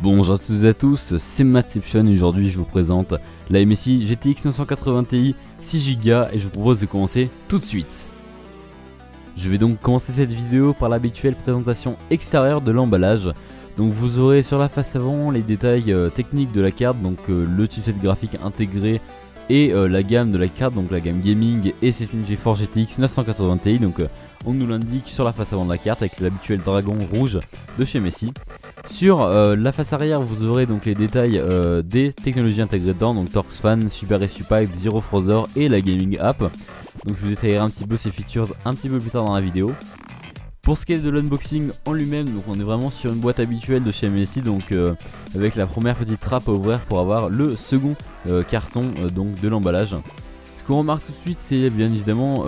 Bonjour à toutes et à tous, c'est Mattception et aujourd'hui je vous présente la MSI GTX 980 Ti 6Go et je vous propose de commencer tout de suite. Je vais donc commencer cette vidéo par l'habituelle présentation extérieure de l'emballage. Donc vous aurez sur la face avant les détails techniques de la carte, donc le chipset graphique intégré et la gamme de la carte, donc la gamme gaming, et c'est une GeForce GTX 980 Ti. Donc on nous l'indique sur la face avant de la carte avec l'habituel dragon rouge de chez MSI. Sur la face arrière vous aurez donc les détails des technologies intégrées dedans, donc TorxFan, Super SU Pipe, Zero Frother et la Gaming App. Donc je vous détaillerai un petit peu ces features un petit peu plus tard dans la vidéo. Pour ce qui est de l'unboxing en lui-même, donc on est vraiment sur une boîte habituelle de chez MSI, donc avec la première petite trappe à ouvrir pour avoir le second carton donc de l'emballage. Ce qu'on remarque tout de suite, c'est bien évidemment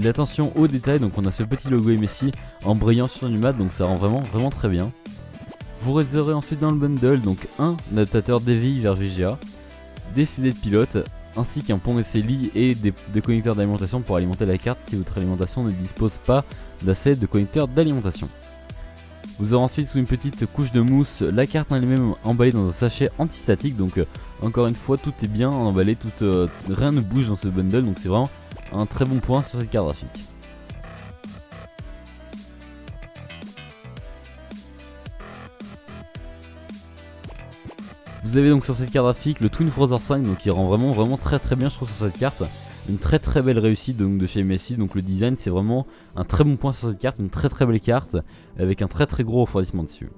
l'attention aux détails. Donc on a ce petit logo MSI en brillant sur du mat, donc ça rend vraiment très bien. Vous aurez ensuite dans le bundle donc un adaptateur DVI vers VGA, des CD de pilote, ainsi qu'un pont SLI et des connecteurs d'alimentation pour alimenter la carte si votre alimentation ne dispose pas d'assez de connecteurs d'alimentation. Vous aurez ensuite sous une petite couche de mousse la carte en elle-même emballée dans un sachet antistatique. Donc encore une fois tout est bien emballé, rien ne bouge dans ce bundle, donc c'est vraiment un très bon point sur cette carte graphique. Vous avez donc sur cette carte graphique le Twin Frother 5, donc qui rend vraiment très bien je trouve sur cette carte. Une très belle réussite donc de chez MSI, donc le design c'est vraiment un très bon point sur cette carte, une très belle carte avec un très gros refroidissement dessus.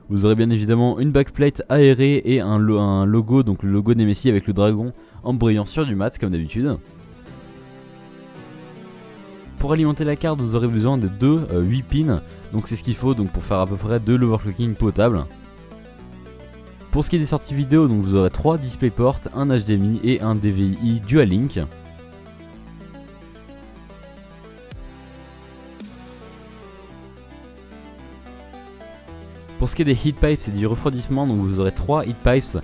Vous aurez bien évidemment une backplate aérée et un logo, donc le logo d'MSI avec le dragon en brillant sur du mat comme d'habitude. Pour alimenter la carte vous aurez besoin de 8 pins, donc c'est ce qu'il faut donc pour faire à peu près de l'overclocking potable. Pour ce qui est des sorties vidéo, donc vous aurez 3 DisplayPort, un HDMI et un DVI Dual Link. Pour ce qui est des heat pipes et du refroidissement, donc vous aurez 3 heat pipes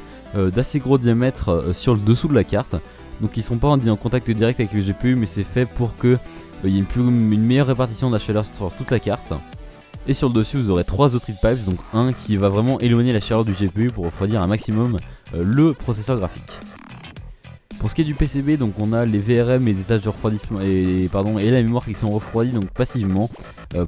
d'assez gros diamètre sur le dessous de la carte. Donc ils ne sont pas en contact direct avec le GPU, mais c'est fait pour qu'il y ait une meilleure répartition de la chaleur sur toute la carte. Et sur le dessus vous aurez 3 autres heat pipes, donc un qui va vraiment éloigner la chaleur du GPU pour refroidir un maximum le processeur graphique. Pour ce qui est du PCB, donc on a les VRM et les étages de refroidissement et la mémoire qui sont refroidis donc passivement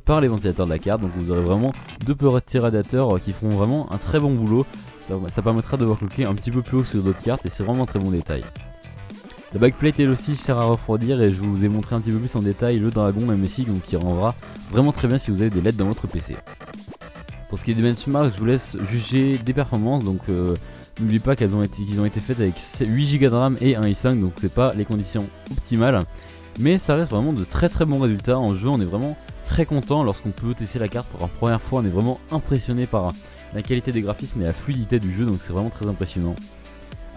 par les ventilateurs de la carte. Donc vous aurez vraiment deux petits radiateurs qui font vraiment un très bon boulot. Ça permettra de overclocker un petit peu plus haut sur d'autres cartes et c'est vraiment un très bon détail. La backplate elle aussi sert à refroidir et je vous ai montré un petit peu plus en détail le dragon MSI, donc qui rendra vraiment très bien si vous avez des LED dans votre PC. Pour ce qui est des benchmarks, je vous laisse juger des performances, donc n'oubliez pas qu'ils ont été faites avec 8 Go de RAM et un i5, donc c'est pas les conditions optimales, mais ça reste vraiment de très bons résultats. En jeu on est vraiment très content lorsqu'on peut tester la carte pour la première fois, on est vraiment impressionné par la qualité des graphismes et la fluidité du jeu, donc c'est vraiment très impressionnant.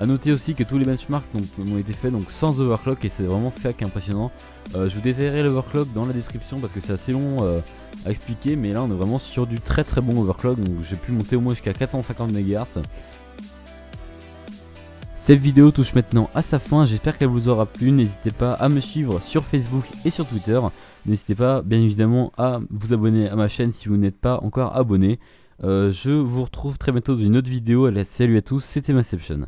A noter aussi que tous les benchmarks ont été faits donc sans overclock et c'est vraiment ça qui est impressionnant. Je vous détaillerai l'overclock dans la description parce que c'est assez long à expliquer, mais là on est vraiment sur du très bon overclock, donc j'ai pu monter au moins jusqu'à 450 MHz. Cette vidéo touche maintenant à sa fin, j'espère qu'elle vous aura plu. N'hésitez pas à me suivre sur Facebook et sur Twitter. N'hésitez pas bien évidemment à vous abonner à ma chaîne si vous n'êtes pas encore abonné. Je vous retrouve très bientôt dans une autre vidéo. Allez, salut à tous, c'était Mattception.